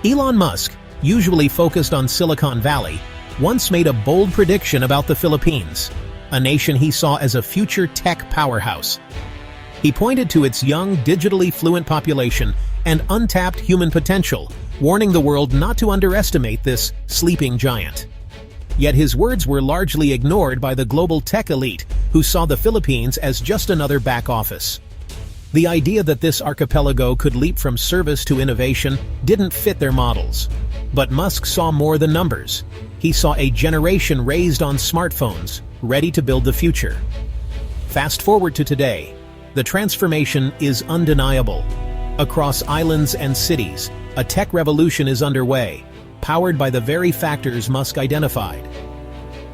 Elon Musk, usually focused on Silicon Valley, once made a bold prediction about the Philippines, a nation he saw as a future tech powerhouse. He pointed to its young, digitally fluent population and untapped human potential, warning the world not to underestimate this sleeping giant. Yet his words were largely ignored by the global tech elite, who saw the Philippines as just another back office. The idea that this archipelago could leap from service to innovation didn't fit their models. But Musk saw more than numbers. He saw a generation raised on smartphones, ready to build the future. Fast forward to today. The transformation is undeniable. Across islands and cities, a tech revolution is underway, powered by the very factors Musk identified.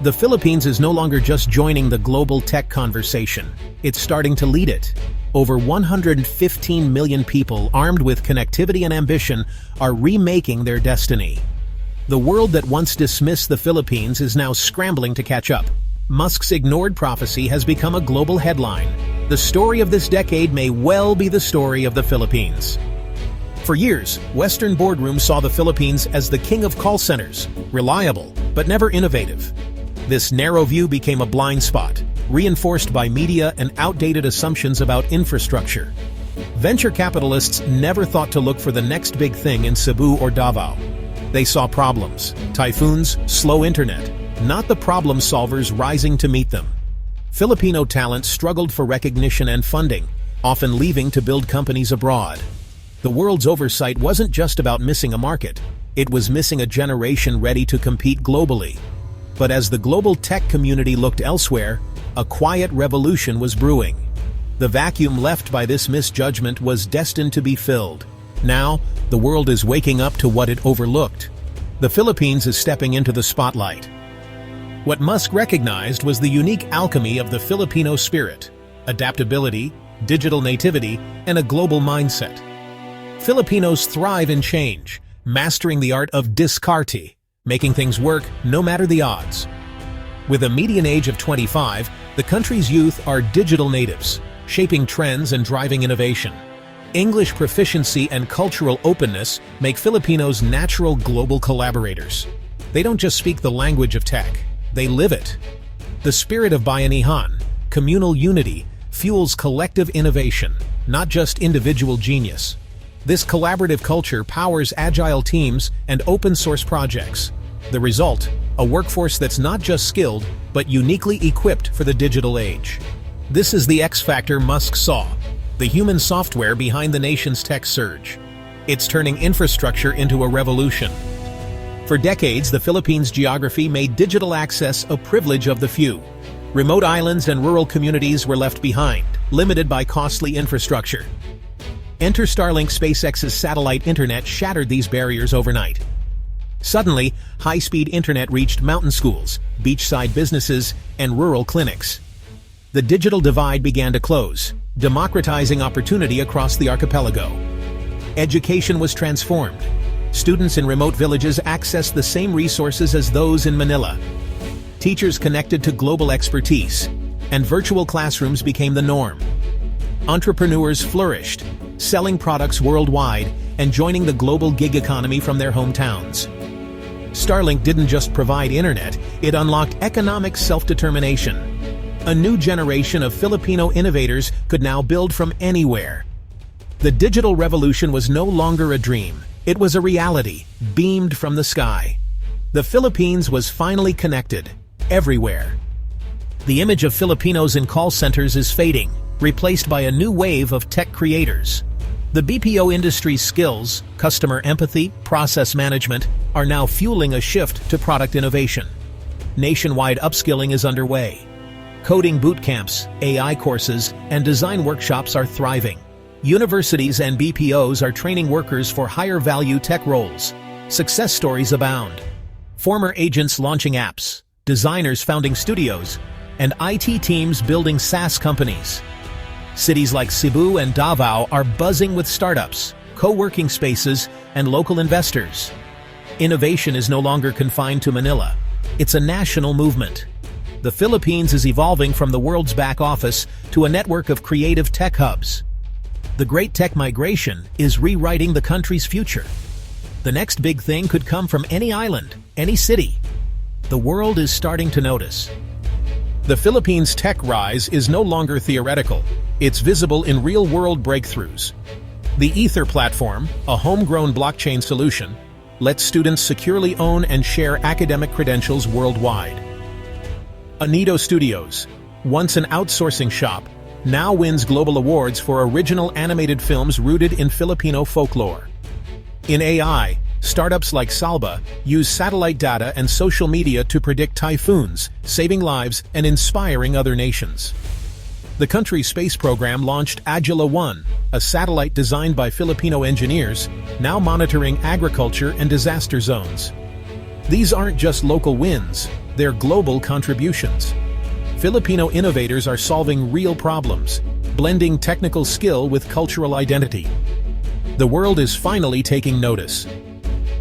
The Philippines is no longer just joining the global tech conversation, it's starting to lead it. Over 115 million people armed with connectivity and ambition are remaking their destiny. The world that once dismissed the Philippines is now scrambling to catch up. Musk's ignored prophecy has become a global headline. The story of this decade may well be the story of the Philippines. For years, Western boardrooms saw the Philippines as the king of call centers, reliable, but never innovative. This narrow view became a blind spot, reinforced by media and outdated assumptions about infrastructure. Venture capitalists never thought to look for the next big thing in Cebu or Davao. They saw problems, typhoons, slow internet, not the problem solvers rising to meet them. Filipino talent struggled for recognition and funding, often leaving to build companies abroad. The world's oversight wasn't just about missing a market, it was missing a generation ready to compete globally. But as the global tech community looked elsewhere, a quiet revolution was brewing. The vacuum left by this misjudgment was destined to be filled. Now, the world is waking up to what it overlooked. The Philippines is stepping into the spotlight. What Musk recognized was the unique alchemy of the Filipino spirit: adaptability, digital nativity, and a global mindset. Filipinos thrive in change, mastering the art of diskarte, making things work no matter the odds. With a median age of 25, the country's youth are digital natives, shaping trends and driving innovation. English proficiency and cultural openness make Filipinos natural global collaborators. They don't just speak the language of tech, they live it. The spirit of bayanihan, communal unity, fuels collective innovation, not just individual genius. This collaborative culture powers agile teams and open-source projects. The result, a workforce that's not just skilled, but uniquely equipped for the digital age. This is the X factor Musk saw, the human software behind the nation's tech surge. It's turning infrastructure into a revolution. For decades, the Philippines' geography made digital access a privilege of the few. Remote islands and rural communities were left behind, limited by costly infrastructure. Enter Starlink. SpaceX's satellite internet shattered these barriers overnight. Suddenly, high-speed internet reached mountain schools, beachside businesses, and rural clinics. The digital divide began to close, democratizing opportunity across the archipelago. Education was transformed. Students in remote villages accessed the same resources as those in Manila. Teachers connected to global expertise, and virtual classrooms became the norm. Entrepreneurs flourished, selling products worldwide and joining the global gig economy from their hometowns. Starlink didn't just provide internet, it unlocked economic self-determination. A new generation of Filipino innovators could now build from anywhere. The digital revolution was no longer a dream, it was a reality, beamed from the sky. The Philippines was finally connected, everywhere. The image of Filipinos in call centers is fading, replaced by a new wave of tech creators. The BPO industry's skills, customer empathy, process management, are now fueling a shift to product innovation. Nationwide upskilling is underway. Coding boot camps, AI courses, and design workshops are thriving. Universities and BPOs are training workers for higher-value tech roles. Success stories abound. Former agents launching apps, designers founding studios, and IT teams building SaaS companies. Cities like Cebu and Davao are buzzing with startups, co-working spaces, and local investors. Innovation is no longer confined to Manila. It's a national movement. The Philippines is evolving from the world's back office to a network of creative tech hubs. The Great Tech Migration is rewriting the country's future. The next big thing could come from any island, any city. The world is starting to notice. The Philippines' tech rise is no longer theoretical. It's visible in real-world breakthroughs. The Ether platform, a homegrown blockchain solution, lets students securely own and share academic credentials worldwide. Anido Studios, once an outsourcing shop, now wins global awards for original animated films rooted in Filipino folklore. In AI, startups like Salba use satellite data and social media to predict typhoons, saving lives and inspiring other nations. The country's space program launched Agila-1, a satellite designed by Filipino engineers, now monitoring agriculture and disaster zones. These aren't just local wins, they're global contributions. Filipino innovators are solving real problems, blending technical skill with cultural identity. The world is finally taking notice.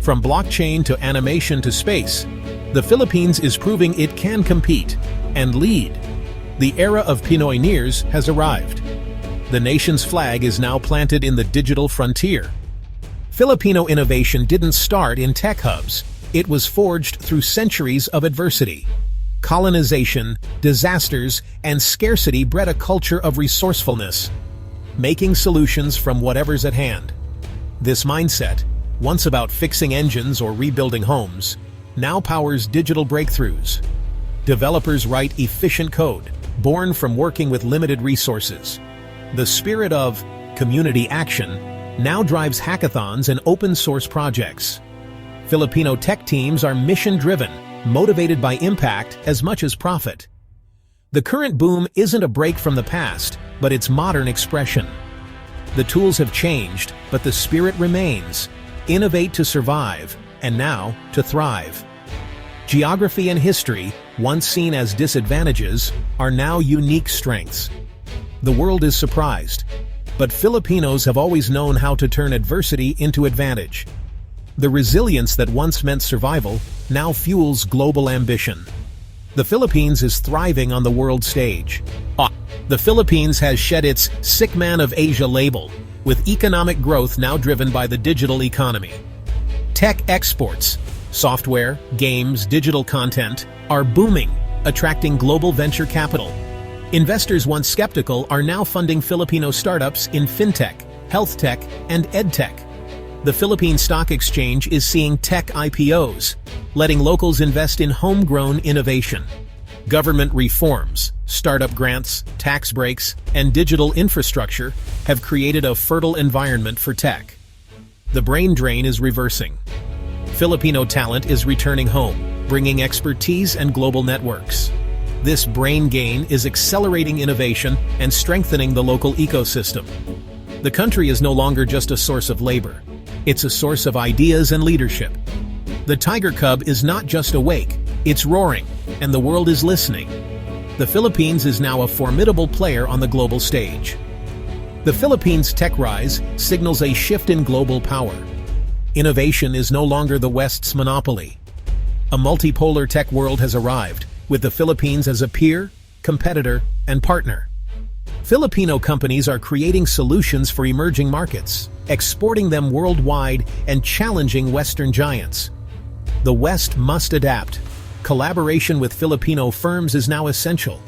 From blockchain to animation to space, the Philippines is proving it can compete and lead. The era of Pinoy-neers has arrived. The nation's flag is now planted in the digital frontier. Filipino innovation didn't start in tech hubs. It was forged through centuries of adversity. Colonization, disasters, and scarcity bred a culture of resourcefulness, making solutions from whatever's at hand. This mindset, once about fixing engines or rebuilding homes, now powers digital breakthroughs. Developers write efficient code, born from working with limited resources. The spirit of community action now drives hackathons and open-source projects. Filipino tech teams are mission-driven, motivated by impact as much as profit. The current boom isn't a break from the past, but its modern expression. The tools have changed, but the spirit remains. Innovate to survive, and now to thrive. Geography and history, once seen as disadvantages, are now unique strengths. The world is surprised, but Filipinos have always known how to turn adversity into advantage. The resilience that once meant survival now fuels global ambition. The Philippines is thriving on the world stage. The Philippines has shed its "sick man of Asia" label, with economic growth now driven by the digital economy. Tech exports, software, games, digital content, are booming, attracting global venture capital. Investors once skeptical are now funding Filipino startups in fintech, health tech, and edtech. The Philippine Stock Exchange is seeing tech IPOs, letting locals invest in homegrown innovation. Government reforms, startup grants, tax breaks, and digital infrastructure have created a fertile environment for tech. The brain drain is reversing. Filipino talent is returning home, bringing expertise and global networks. This brain gain is accelerating innovation and strengthening the local ecosystem. The country is no longer just a source of labor. It's a source of ideas and leadership. The tiger cub is not just awake, it's roaring, and the world is listening. The Philippines is now a formidable player on the global stage. The Philippines' tech rise signals a shift in global power. Innovation is no longer the West's monopoly. A multipolar tech world has arrived, with the Philippines as a peer, competitor, and partner. Filipino companies are creating solutions for emerging markets, exporting them worldwide and challenging Western giants. The West must adapt. Collaboration with Filipino firms is now essential.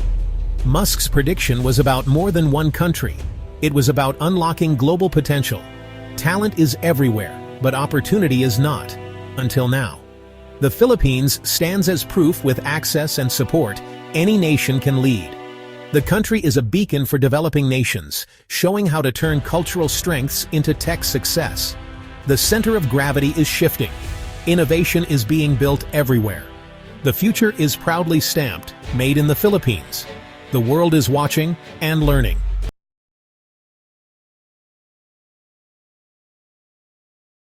Musk's prediction was about more than one country. It was about unlocking global potential. Talent is everywhere, but opportunity is not, until now. The Philippines stands as proof with access and support any nation can lead. The country is a beacon for developing nations, showing how to turn cultural strengths into tech success. The center of gravity is shifting. Innovation is being built everywhere. The future is proudly stamped, made in the Philippines. The world is watching and learning.